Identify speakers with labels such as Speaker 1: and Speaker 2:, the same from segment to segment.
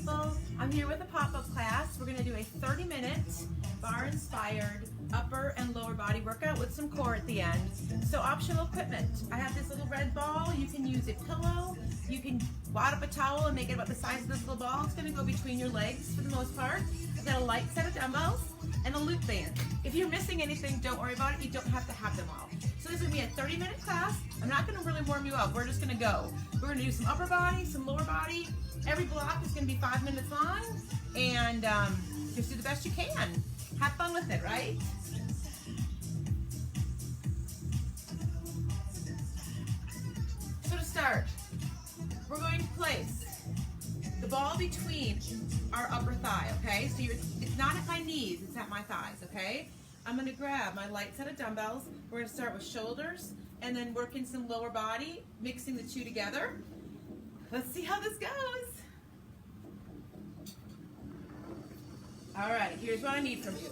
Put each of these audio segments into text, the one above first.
Speaker 1: people. I'm here with a pop-up class. We're going to do a 30-minute bar-inspired upper and lower body workout with some core at the end. So optional equipment. I have this little red ball. You can use a pillow. You can wad up a towel and make it about the size of this little ball. It's going to go between your legs for the most part. I've got a light set of dumbbells and a loop band. If you're missing anything, don't worry about it. You don't have to have them all. So this is going to be a 30-minute class. I'm not going to really warm you up. We're just going to go. We're going to do some upper body, some lower body. Every block is going to be 5 minutes long, and just do the best you can. Have fun with it, right? So to start, we're going to place the ball between our upper thigh, okay? So it's not at my knees, it's at my thighs, okay? I'm going to grab my light set of dumbbells. We're going to start with shoulders and then work in some lower body, mixing the two together. Let's see how this goes. All right, here's what I need from you.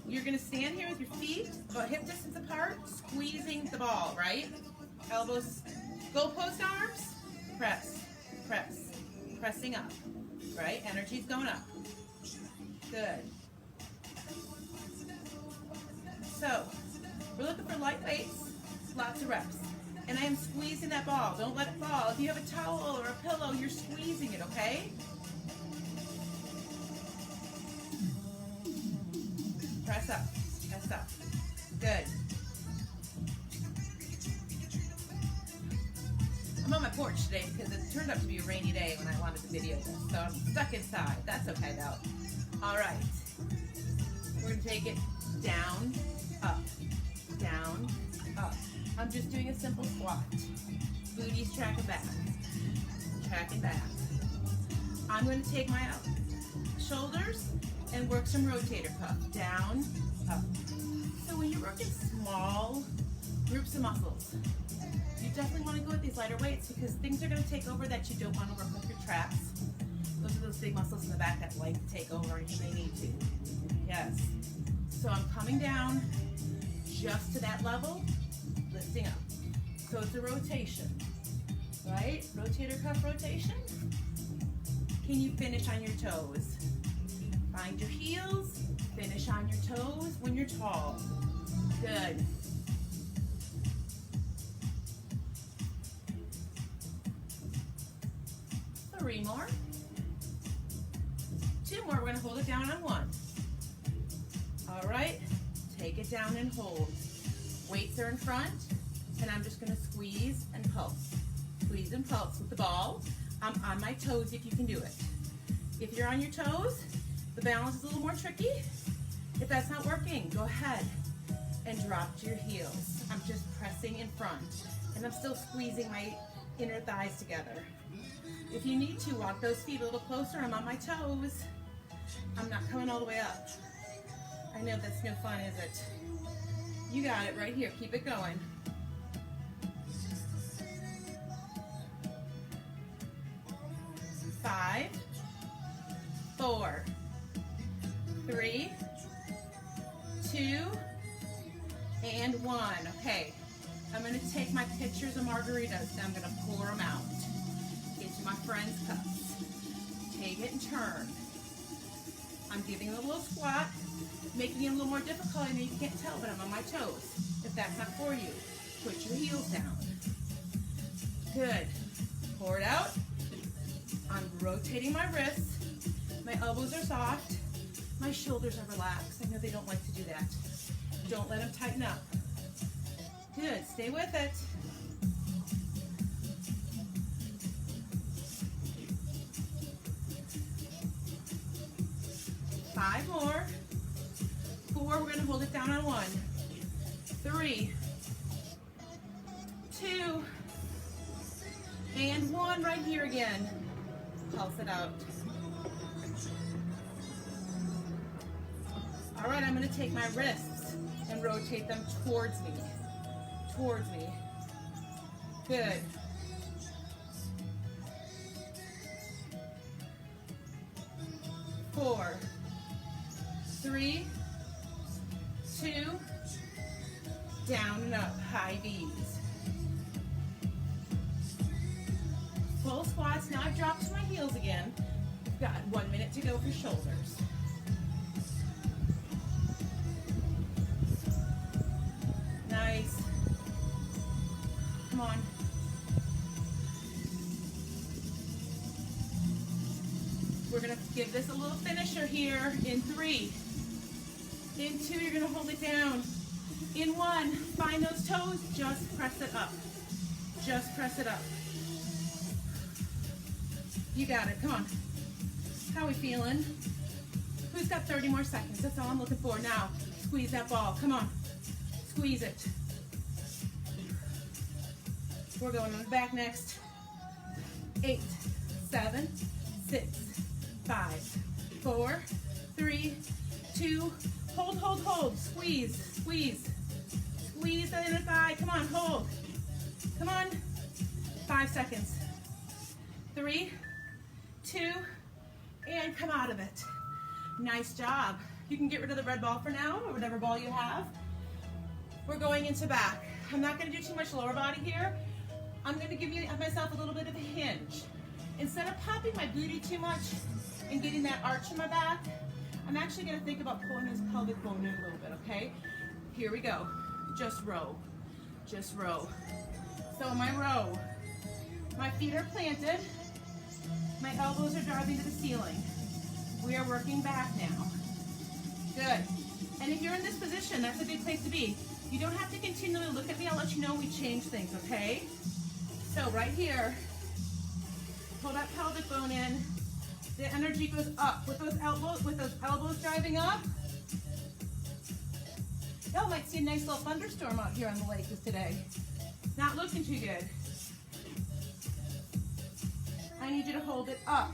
Speaker 1: You're going to stand here with your feet about hip distance apart, squeezing the ball, right? Elbows, goalpost arms, press, press, pressing up, right? Energy's going up. Good. So, we're looking for light weights, lots of reps. And I am squeezing that ball. Don't let it fall. If you have a towel or a pillow, you're squeezing it, okay? Press up, press up. Good. I'm on my porch today because it turned out to be a rainy day when I wanted to video this. So I'm stuck inside. That's okay though. All right. We're going to take it down, up, down, up. I'm just doing a simple squat. Booty's tracking back. Tracking back. I'm going to take my shoulders and work some rotator cuff. Down, up. So when you're working small groups of muscles, you definitely want to go with these lighter weights because things are going to take over that you don't want to work with your traps. Those are those big muscles in the back that like to take over and they need to. Yes. So I'm coming down just to that level, lifting up. So it's a rotation, right? Rotator cuff rotation. Can you finish on your toes? Find your heels, finish on your toes when you're tall. Good. Three more. Two more, we're gonna hold it down on one. All right, take it down and hold. Weights are in front, and I'm just gonna squeeze and pulse. Squeeze and pulse with the ball. I'm on my toes if you can do it. If you're on your toes, the balance is a little more tricky. If that's not working, go ahead and drop to your heels. I'm just pressing in front, and I'm still squeezing my inner thighs together. If you need to, walk those feet a little closer. I'm on my toes. I'm not coming all the way up. I know that's no fun, is it? You got it right here. Keep it going. Five, four, three, two, and one. Okay, I'm going to take my pitchers of margaritas and I'm going to pour them out into my friend's cups. Take it and turn. I'm giving it a little squat, making it a little more difficult. I know you can't tell, but I'm on my toes. If that's not for you, put your heels down. Good. Pour it out. I'm rotating my wrists. My elbows are soft. My shoulders are relaxed. I know they don't like to do that. Don't let them tighten up. Good. Stay with it. Five more. Four, we're going to hold it down on one. Three, two, and one right here again. Pulse it out. All right, I'm going to take my wrists and rotate them towards me. Towards me. Good. Four, three, two, down and up, high V's. Full squats. Now I've dropped to my heels again. got 1 minute to go for shoulders. Nice. Come on. We're gonna give this a little finisher here in 3. In 2, you're gonna hold it down. In 1, find those toes, just press it up. Just press it up. You got it, come on. How are we feeling? Who's got 30 more seconds? That's all I'm looking for. Now, squeeze that ball, come on. Squeeze it. We're going on the back next. 8, 7, 6, 5, 4, 3, 2, hold, hold, hold. Squeeze, squeeze. Squeeze the inner thigh. Come on, hold. Come on. 5 seconds. 3, 2, and come out of it. Nice job. You can get rid of the red ball for now, or whatever ball you have. We're going into back. I'm not going to do too much lower body here. I'm going to give myself a little bit of a hinge. Instead of popping my booty too much and getting that arch in my back, I'm actually going to think about pulling this pelvic bone in a little bit, okay? Here we go. Just row. Just row. So in my row, my feet are planted. My elbows are driving to the ceiling. We are working back now. Good. And if you're in this position, that's a good place to be. You don't have to continually look at me. I'll let you know when we change things, okay? So right here, pull that pelvic bone in. The energy goes up with those elbows driving up. Y'all might see a nice little thunderstorm out here on the lake today. Not looking too good. I need you to hold it up,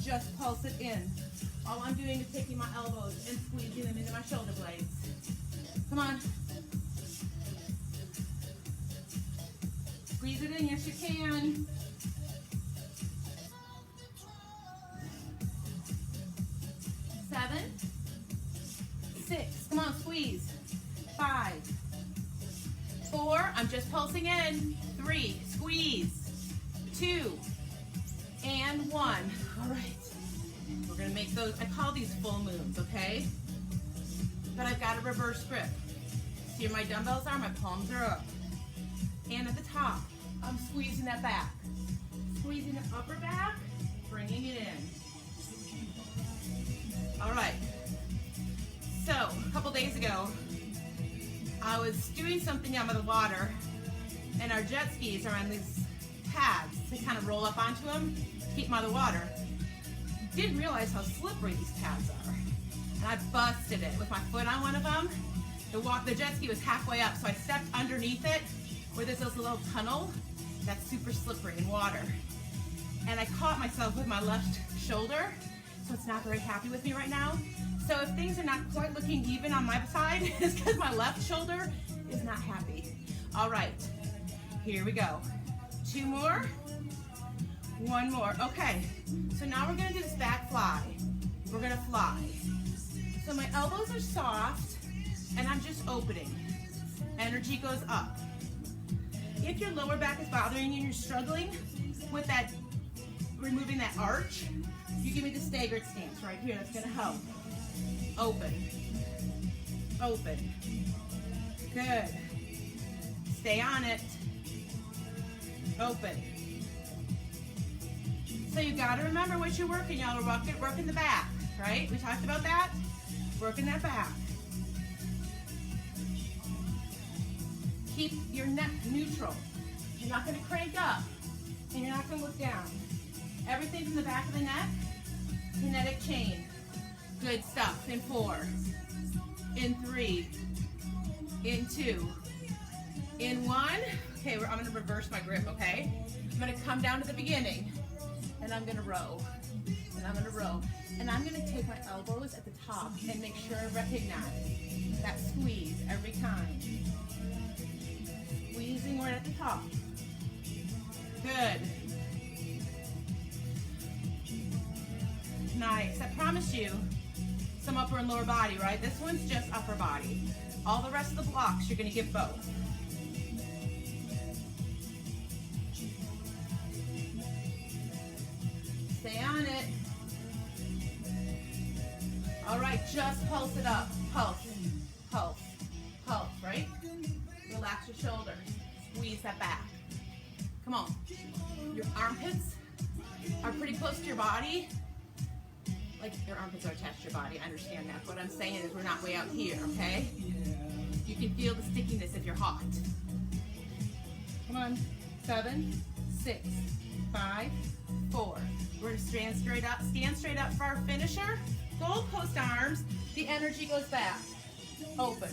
Speaker 1: just pulse it in. All I'm doing is taking my elbows and squeezing them into my shoulder blades. Come on. Squeeze it in, yes you can. 7, 6, come on, squeeze. 5, 4, I'm just pulsing in. 3, squeeze. 2, and 1. All right. We're gonna make those, I call these full moons, okay? But I've got a reverse grip. See where my dumbbells are? My palms are up. And at the top, I'm squeezing that back. Squeezing the upper back, bringing it in. All right. So, a couple days ago, I was doing something out of the water, and our jet skis are on these pads. They kind of roll up onto them to keep them out of the water. Didn't realize how slippery these pads are. And I busted it with my foot on one of them. The jet ski was halfway up, so I stepped underneath it where there's this little tunnel that's super slippery in water. And I caught myself with my left shoulder, so it's not very happy with me right now. So if things are not quite looking even on my side, it's because my left shoulder is not happy. All right, here we go. 2 more, 1 more. Okay, so now we're gonna do this back fly. We're gonna fly. So my elbows are soft, and I'm just opening. Energy goes up. If your lower back is bothering you and you're struggling with that, removing that arch, you give me the staggered stance right here. That's gonna help. Open. Open. Good. Stay on it. Open. So you gotta remember what you're working, y'all. We're working the back, right? We talked about that? Working that back. Keep your neck neutral. You're not gonna crank up, and you're not gonna look down. Everything from the back of the neck, kinetic chain. Good stuff. In 4, in 3, in 2, in 1. Okay, I'm gonna reverse my grip, okay? I'm gonna come down to the beginning, and I'm gonna row, and I'm gonna row. And I'm gonna take my elbows at the top and make sure I recognize that squeeze every time. Squeezing right at the top. Good. Nice. I promise you some upper and lower body, right? This one's just upper body. All the rest of the blocks, you're gonna get both. Stay on it. All right, just pulse it up. Pulse, pulse, pulse, right? Relax your shoulders. Squeeze that back. Come on. Your armpits are pretty close to your body. Like your armpits are attached to your body. I understand that. What I'm saying is we're not way out here, okay? You can feel the stickiness if you're hot. Come on. 7, 6, 5, 4. We're gonna stand straight up. Stand straight up for our finisher. Goalpost arms. The energy goes back. Open,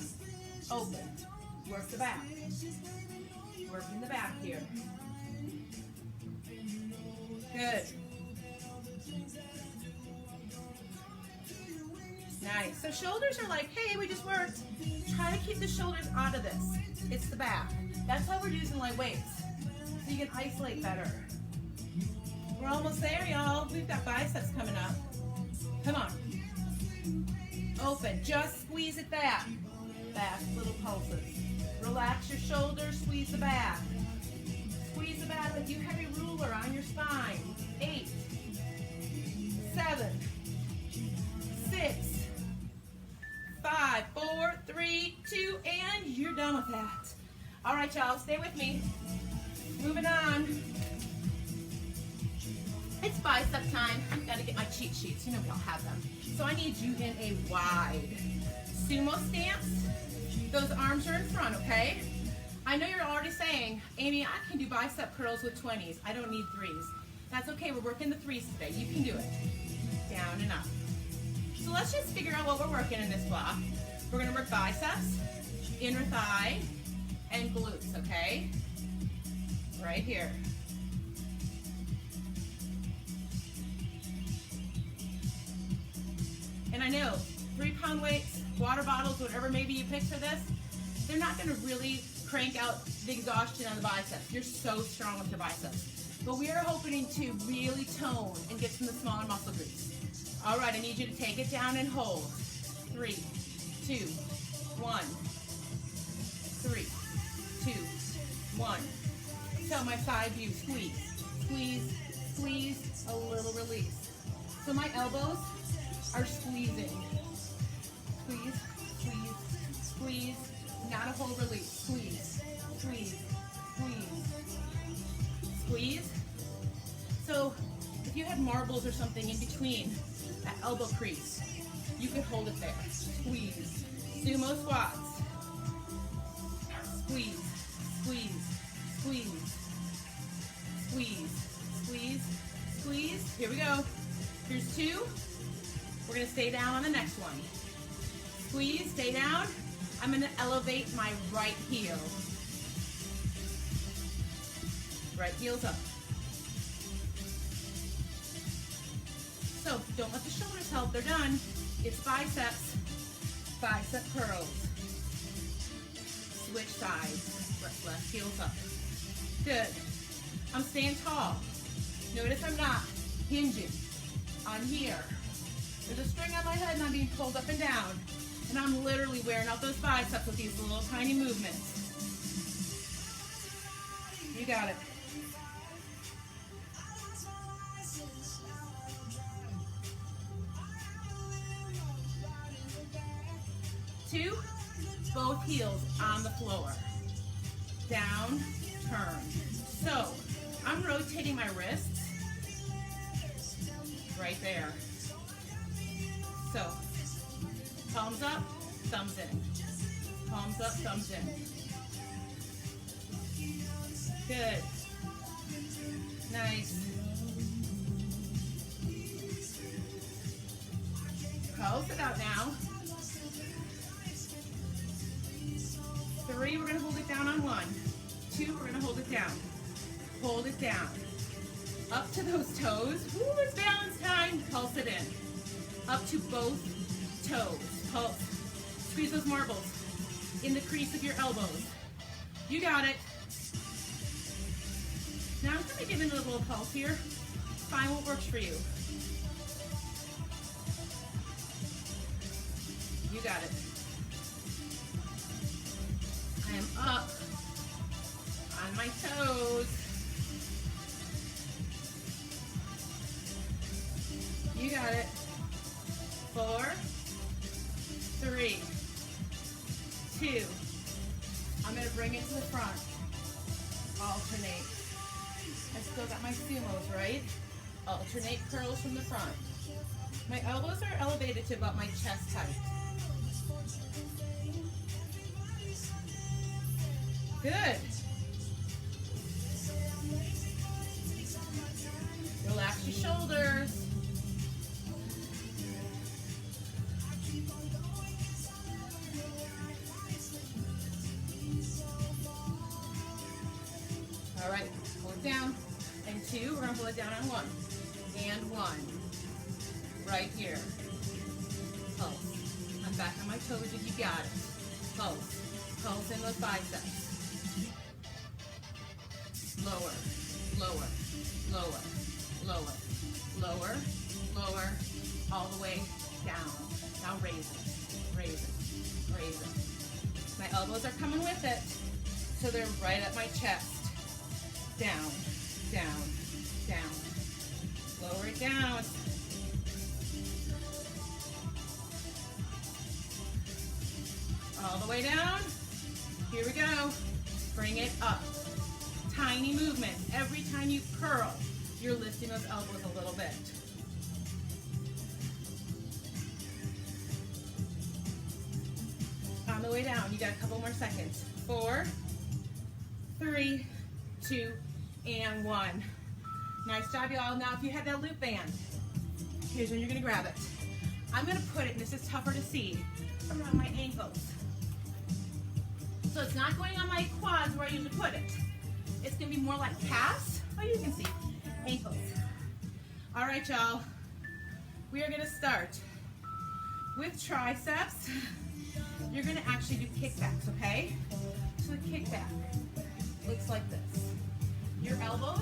Speaker 1: open. Work the back. Working the back here. Good. Nice. So shoulders are like, hey, we just worked. Try to keep the shoulders out of this. It's the back. That's why we're using light weights. So you can isolate better. We're almost there, y'all. We've got biceps coming up. Come on. Open. Just squeeze it back. Back, little pulses. Relax your shoulders. Squeeze the back. Squeeze the back like you have a ruler on your spine. 8, 7, 6, 5, 4, 3, 2, and you're done with that. All right, y'all, stay with me. Moving on. It's bicep time. I've got to get my cheat sheets. You know we all have them. So I need you in a wide sumo stance. Those arms are in front, okay? I know you're already saying, Amy, I can do bicep curls with 20s. I don't need 3s. That's okay. We're working the 3s today. You can do it. Down and up. So let's just figure out what we're working in this block. We're going to work biceps, inner thigh, and glutes, okay? Right here. And I know 3-pound weights, water bottles, whatever maybe you pick for this, they're not going to really crank out the exhaustion on the biceps. You're so strong with your biceps. But we are hoping to really tone and get some of the smaller muscle groups. All right, I need you to take it down and hold. 3, 2, 1. 3, 2, 1. So my side view, squeeze, squeeze, squeeze, a little release. So my elbows are squeezing. Squeeze, squeeze, squeeze. Not a whole release. Squeeze, squeeze, squeeze, squeeze. So if you had marbles or something in between that elbow crease, you could hold it there. Squeeze. Sumo squats. Squeeze, squeeze, squeeze, squeeze, squeeze, squeeze. Here we go. Here's 2. We're going to stay down on the next one. Squeeze, stay down. I'm going to elevate my right heel. Right heel's up. So don't let the shoulders help. They're done. It's biceps. Bicep curls. Switch sides. Left heel's up. Good. I'm staying tall. Notice I'm not hinging on here. There's a string on my head and I'm being pulled up and down. And I'm literally wearing out those biceps with these little tiny movements. You got it. Two, both heels on the floor. Down, turn. So, I'm rotating my wrists right there. So, palms up, thumbs in. Palms up, thumbs in. Good. Nice. Pulse it out now. 3, we're going to hold it down on 1. 2, we're going to hold it down. Hold it down. Up to those toes. Ooh, it's balance time. Pulse it in. Up to both toes. Pulse. Squeeze those marbles in the crease of your elbows. You got it. Now I'm going to give it a little pulse here. Find what works for you. You got it. I am up on my toes. You got it. 4, 2. I'm going to bring it to the front. Alternate. I still got my sumos, right? Alternate curls from the front. My elbows are elevated to about my chest height. Good. Relax your shoulders. All right, pull it down. And 2, we're gonna pull it down on 1. And 1. Right here. Pulse. I'm back on my toes if you got it. Pulse. Pulse in those biceps. Lower, lower, lower, lower, lower, lower, all the way down. Now raise it, raise it, raise it. My elbows are coming with it, so they're right at my chest. Down, down, down. Lower it down. All the way down. Here we go. Bring it up. Tiny movement. Every time you curl, you're lifting those elbows a little bit. On the way down, you got a couple more seconds. 4, 3, 2, and 1. Nice job, y'all. Now, if you had that loop band, here's when you're gonna grab it. I'm gonna put it, and this is tougher to see, around my ankles. So it's not going on my quads where I usually put it. It's gonna be more like calves. Oh, you can see, ankles. All right, y'all. We are gonna start with triceps. You're gonna actually do kickbacks, okay? So the kickback looks like this. Your elbows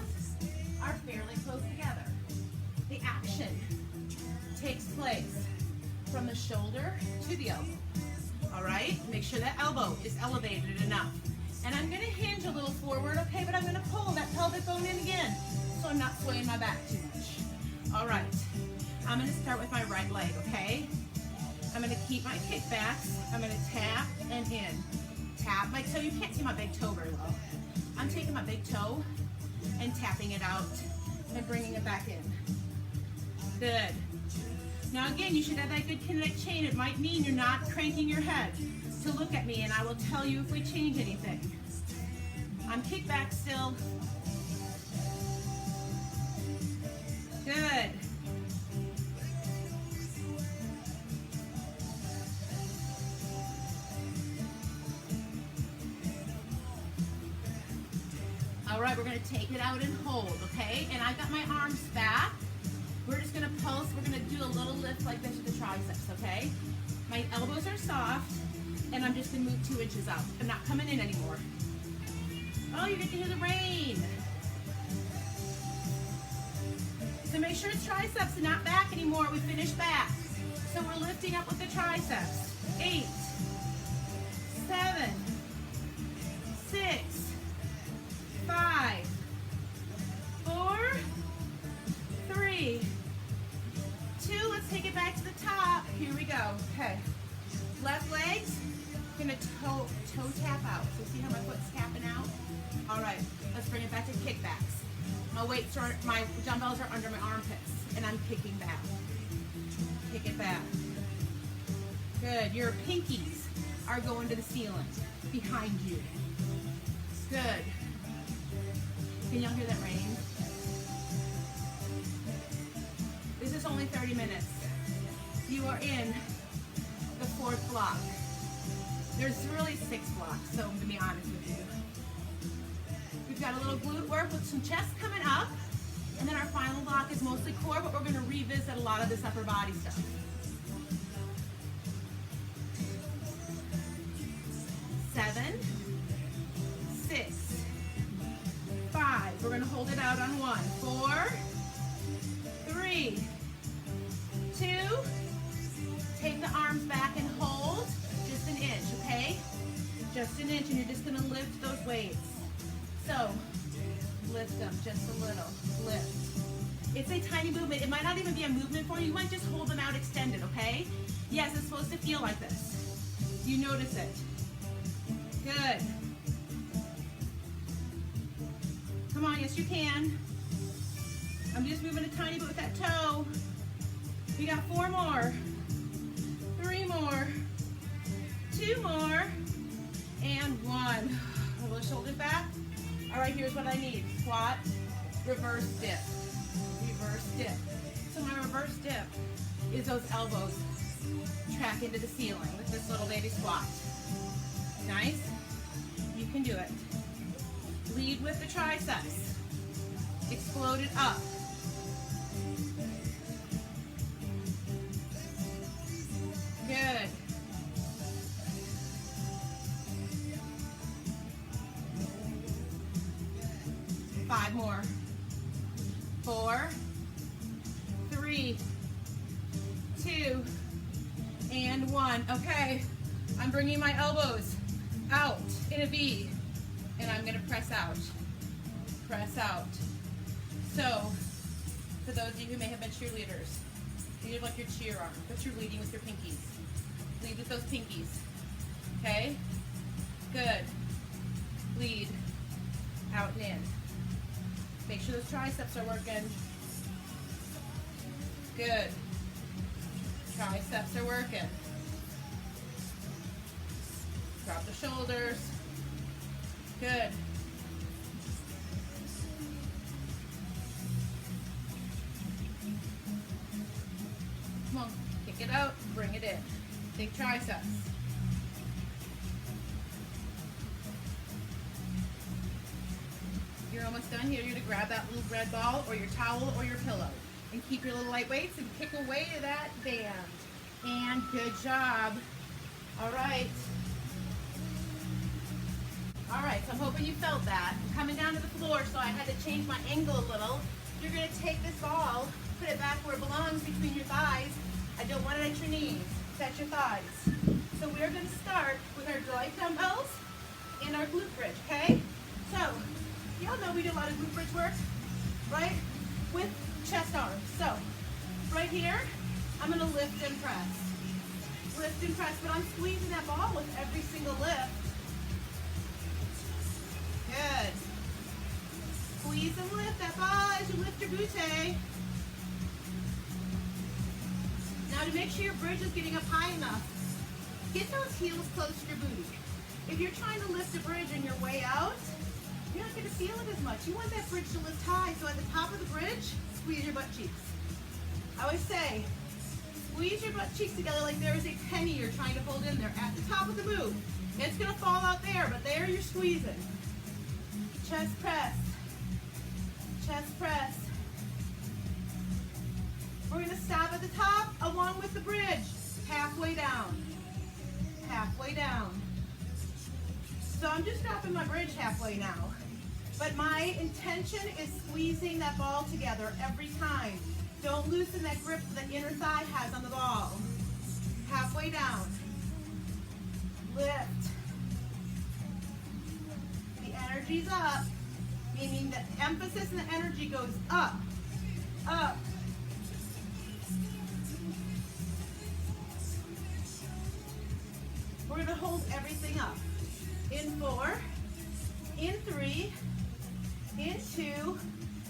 Speaker 1: are fairly close together. The action takes place from the shoulder to the elbow. All right? Make sure that elbow is elevated enough. And I'm gonna hinge a little forward, okay? But I'm gonna pull that pelvic bone in again, so I'm not swaying my back too much. All right. I'm gonna start with my right leg, okay? I'm gonna keep my kickbacks. I'm gonna tap and in. Tap my toe. You can't see my big toe very well. I'm taking my big toe and tapping it out and bringing it back in. Good. Now again, you should have that good kinetic chain. It might mean you're not cranking your head to look at me, and I will tell you if we change anything. I'm kicked back still. Good. All right, we're gonna take it out and hold, okay? And I've got my arms back. We're just gonna pulse. We're gonna do a little lift like this with the triceps, okay? My elbows are soft, and I'm just gonna move 2 inches out. I'm not coming in anymore. Oh, you get to hear the rain. So make sure it's triceps and not back anymore. We finished back. So we're lifting up with the triceps. 8, 7, 6, 5, 4, 3, 2. Let's take it back to the top. Here we go. Okay. Left legs, gonna toe tap out. So see how my foot's tapping out? All right. Let's bring it back to kickbacks. My dumbbells are under my armpits, and I'm kicking back. Kick it back. Good. Your pinkies are going to the ceiling behind you. Good. Can y'all hear that rain? This is only 30 minutes. You are in the 4th block. There's really 6 blocks, so to be honest with you. We've got a little glute work with some chest coming up, and then our final block is mostly core, but we're going to revisit a lot of this upper body stuff. 7, 6, 5. We're going to hold it out on 1. 4, 3, 2. Take the arms back and hold just an inch, okay? Just an inch, and you're just going to lift those weights. So, lift them just a little. Lift. It's a tiny movement. It might not even be a movement for you. You might just hold them out extended, okay? Yes, it's supposed to feel like this. You notice it. Good. Come on, yes you can. I'm just moving a tiny bit with that toe. We got 4 more, 3 more, 2 more, and 1. Roll the shoulders back. All right, here's what I need. Squat, reverse dip, reverse dip. So my reverse dip is those elbows track into the ceiling with this little baby squat. Nice. You can do it. Lead with the triceps. Explode it up. Good. Five more. 4, 3, 2, and 1. Okay, I'm bringing my elbows out in a V, and I'm going to press out. Press out. So, for those of you who may have been cheerleaders, these are like your cheer arm, but you're leading with your pinkies. Lead with those pinkies. Okay? Good. Lead. Out and in. Make sure those triceps are working. Good. Triceps are working. Drop the shoulders. Good. Come on, kick it out, bring it in. Big triceps. You're almost done here. You're going to grab that little red ball or your towel or your pillow and keep your little light weights and kick away to that band. And good job. All right. All right, so I'm hoping you felt that. I'm coming down to the floor, so I had to change my angle a little. You're going to take this ball, put it back where it belongs between your thighs. I don't want it at your knees. Touch your thighs. So we're going to start with our dry dumbbells and our glute bridge, okay? So, y'all know we do a lot of glute bridge work, right? With chest arms. So, right here, I'm going to lift and press. Lift and press, but I'm squeezing that ball with every single lift. Good. Squeeze and lift that ball as you lift your butte. Now to make sure your bridge is getting up high enough, get those heels close to your booty. If you're trying to lift a bridge and you're way out, you're not going to feel it as much. You want that bridge to lift high, so at the top of the bridge, squeeze your butt cheeks. I always say, squeeze your butt cheeks together like there is a penny you're trying to hold in there at the top of the move. It's going to fall out there, but there you're squeezing. Chest press. Chest press. We're going to stop at the top along with the bridge. Halfway down. Halfway down. So I'm just dropping my bridge halfway now. But my intention is squeezing that ball together every time. Don't loosen that grip that the inner thigh has on the ball. Halfway down. Lift. Energy's up, meaning the emphasis and the energy goes up, up. We're going to hold everything up. In 4, in 3, in 2,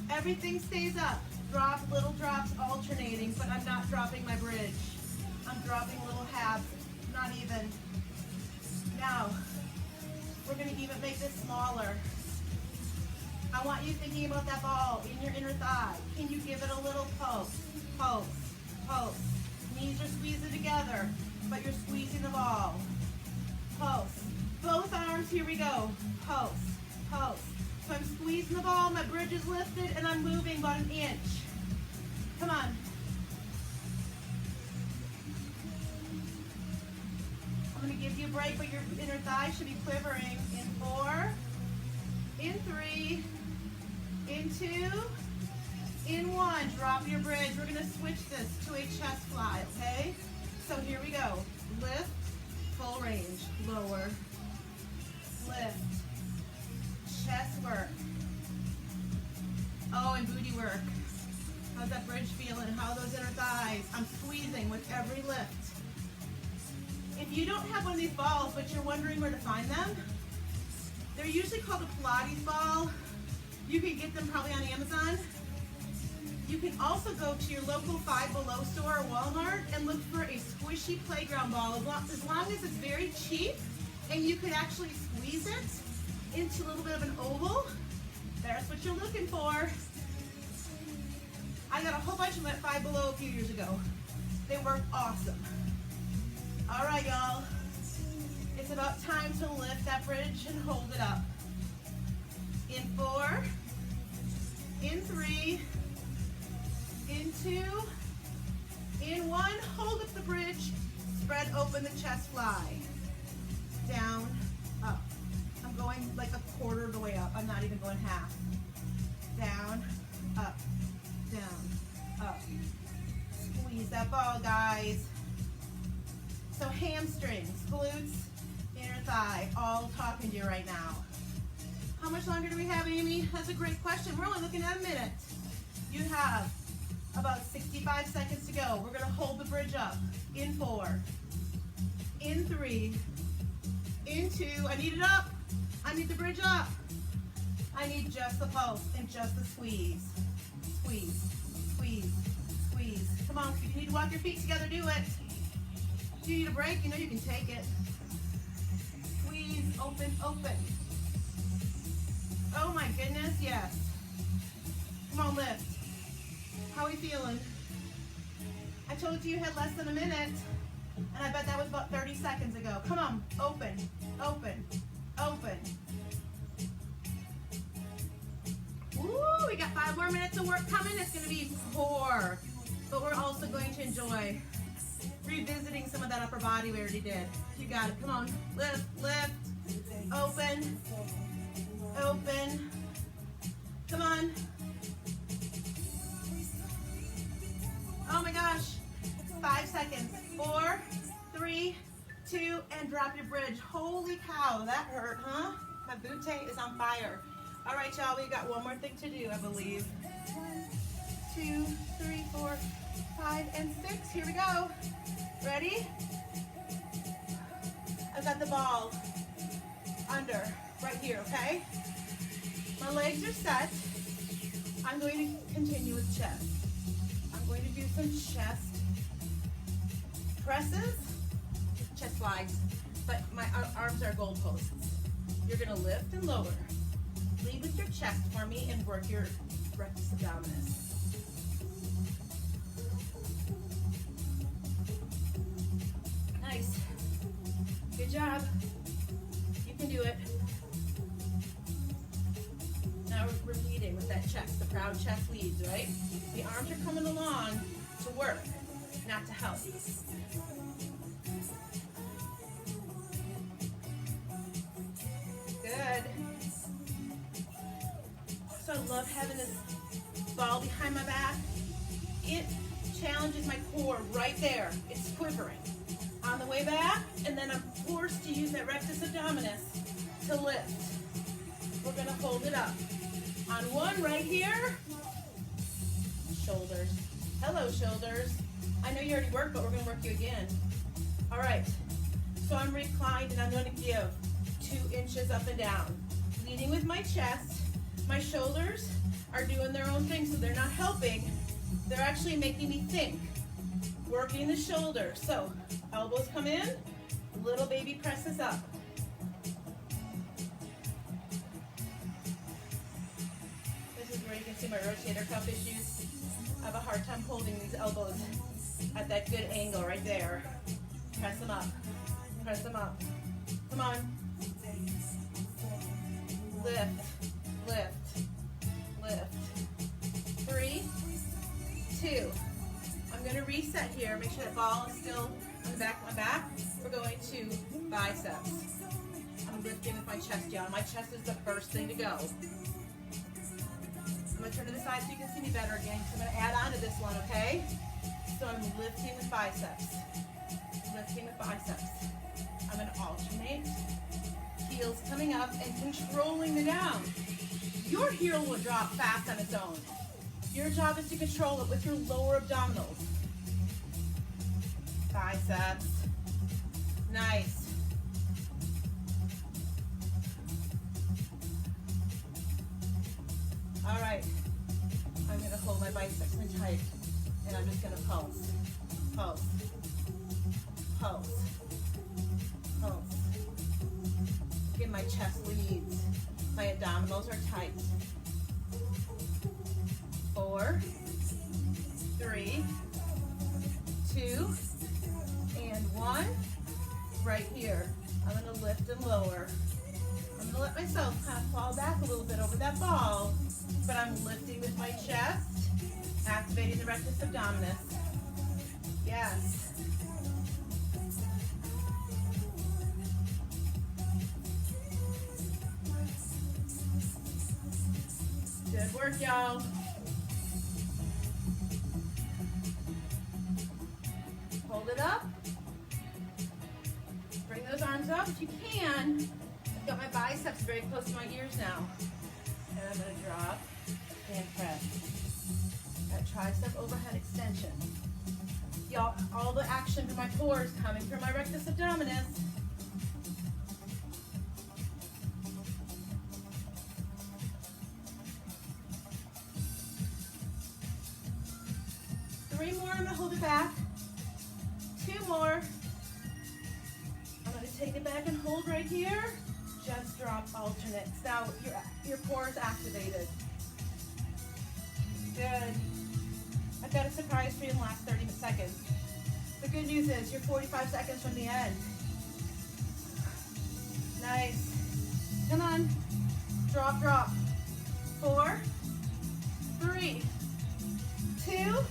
Speaker 1: everything stays up. Drop, little drops alternating, but I'm not dropping my bridge. I'm dropping little halves, not even. Now, we're going to even make this smaller. I want you thinking about that ball in your inner thigh. Can you give it a little pulse? Pulse, pulse. Knees are squeezing together, but you're squeezing the ball. Pulse. Both arms, here we go. Pulse, pulse. So I'm squeezing the ball, my bridge is lifted, and I'm moving about an inch. Come on. I'm going to give you a break, but your inner thigh should be quivering. In 4, in 3, in 2, in 1. Drop your bridge. We're going to switch this to a chest fly, okay? So here we go. Lift, full range, lower, lift, chest work. Oh, and booty work. How's that bridge feeling? How are those inner thighs? I'm squeezing with every lift. If you don't have one of these balls, but you're wondering where to find them,
Speaker 2: They're usually called a Pilates ball. You can get them probably on Amazon. You can also go to your local Five Below store or Walmart and look for a squishy playground ball, as long as it's very cheap and you could actually squeeze it into a little bit of an oval. That's what you're looking for. I got a whole bunch of them at Five Below a few years ago. They work awesome. All right, y'all. It's about time to lift that bridge and hold it up. In 4, in 3, in 2, in 1, hold up the bridge, spread open the chest, fly. Down, up. I'm going like a quarter of the way up. I'm not even going half. Down, up, down, up. Squeeze that ball, guys. So hamstrings, glutes, inner thigh, all talking to you right now. How much longer do we have, Amy? That's a great question. We're only looking at a minute. You have about 65 seconds to go. We're gonna hold the bridge up. In 4, in 3, in 2, I need it up. I need the bridge up. I need just the pulse and just the squeeze. Squeeze, squeeze, squeeze. Come on, if you need to walk your feet together, do it. If you need a break, you know you can take it. Squeeze, open, open. Oh my goodness, yes. Come on, lift. How are we feeling? I told you had less than a minute, and I bet that was about 30 seconds ago. Come on, open, open, open. Woo, we got 5 more minutes of work coming. It's gonna be core, but we're also going to enjoy revisiting some of that upper body we already did. You got it, come on, lift, lift, open, open, come on. Oh my gosh, 5 seconds, 4, 3, 2, and drop your bridge. Holy cow, that hurt, huh? My boot is on fire. All right, y'all, we got one more thing to do, I believe. 1, 2, 3, 4, 5, and 6, here we go. Ready? I've got the ball under, right here, okay? My legs are set. I'm going to continue with chest. I'm going to do some chest presses, chest flies, but my arms are goalposts. You're gonna lift and lower. Lead with your chest for me and work your rectus abdominis. Nice. Good job. You can do it. Now we're leading with that chest, the proud chest leads, right? The arms are coming along to work, not to help. Good. So I love having this ball behind my back. It challenges my core right there. It's quivering. On the way back, and then I'm forced to use that rectus abdominis to lift. We're gonna hold it up. On 1 right here, shoulders. Hello, shoulders. I know you already worked, but we're gonna work you again. All right, so I'm reclined and I'm gonna give 2 inches up and down. Leading with my chest. My shoulders are doing their own thing, so they're not helping. They're actually making me think. Working the shoulders. So elbows come in, little baby presses up. This is where you can see my rotator cuff issues. I have a hard time holding these elbows at that good angle right there. Press them up. Press them up. Come on. Lift, lift, lift. 3, 2. I'm going to reset here. Make sure that ball is still on the back of my back. We're going to biceps. I'm lifting with my chest down. My chest is the first thing to go. I'm going to turn to the side so you can see me better again. So I'm going to add on to this one, okay? So I'm lifting with biceps. Lifting with biceps. I'm going to alternate. Heels coming up and controlling the down. Your heel will drop fast on its own. Your job is to control it with your lower abdominals. Biceps. Nice. All right. I'm gonna hold my biceps in tight, and I'm just gonna pulse, pulse, pulse, pulse. Get my chest leads. My abdominals are tight. 4, 3, 2, and 1. Right here. I'm gonna lift and lower. I'm gonna let myself kind of fall back a little bit over that ball, but I'm lifting with my chest, activating the rectus abdominis. Yes. Good work, y'all. Hold it up. Bring those arms up if you can. I've got my biceps very close to my ears now. And I'm going to drop and press. That tricep overhead extension. Y'all, all the action from my core is coming from my rectus abdominis. Three more, I'm going to hold it back. 2 more. I'm going to take it back and hold right here. Just drop alternates. Now your core is activated. Good. I've got a surprise for you in the last 30 seconds. The good news is you're 45 seconds from the end. Nice. Come on. Drop, drop. 4, 3, 2,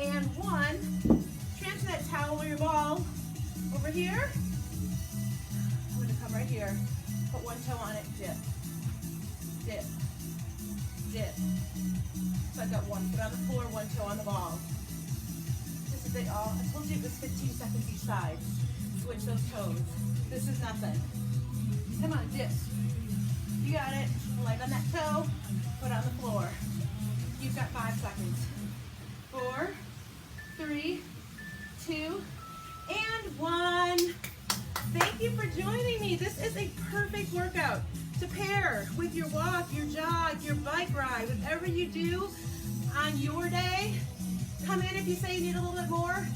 Speaker 2: and 1. Transfer that towel or your ball over here. I'm going to come right here. Put one toe on it. Dip. Dip. Dip. So I've got one foot on the floor, one toe on the ball. This is it all. I told you it was 15 seconds each side. Switch those toes. This is nothing. Come on, dip. You got it. Leg on that toe. Foot on the floor. You've got 5 seconds. 4, 3, 2, and 1. Thank you for joining me. This is a perfect workout to pair with your walk, your jog, your bike ride, whatever you do on your day. Come in if you say you need a little bit more.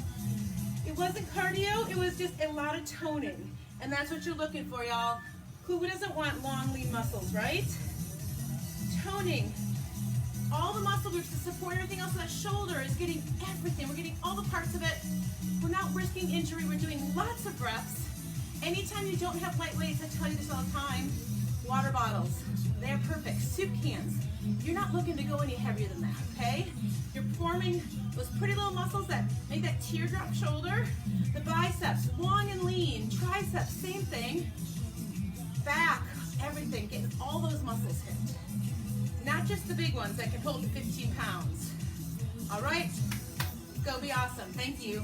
Speaker 2: It wasn't cardio, it was just a lot of toning. And that's what you're looking for, y'all. Who doesn't want long, lean muscles, right? Toning. All the muscle groups to support everything else. That shoulder is getting everything. We're getting all the parts of it. We're not risking injury. We're doing lots of breaths. Anytime you don't have light weights, I tell you this all the time, water bottles, they're perfect. Soup cans, you're not looking to go any heavier than that, okay? You're forming those pretty little muscles that make that teardrop shoulder. The biceps, long and lean. Triceps, same thing. Back, everything, getting all those muscles hit. Not just the big ones that can hold 15 pounds. All right, go be awesome. Thank you.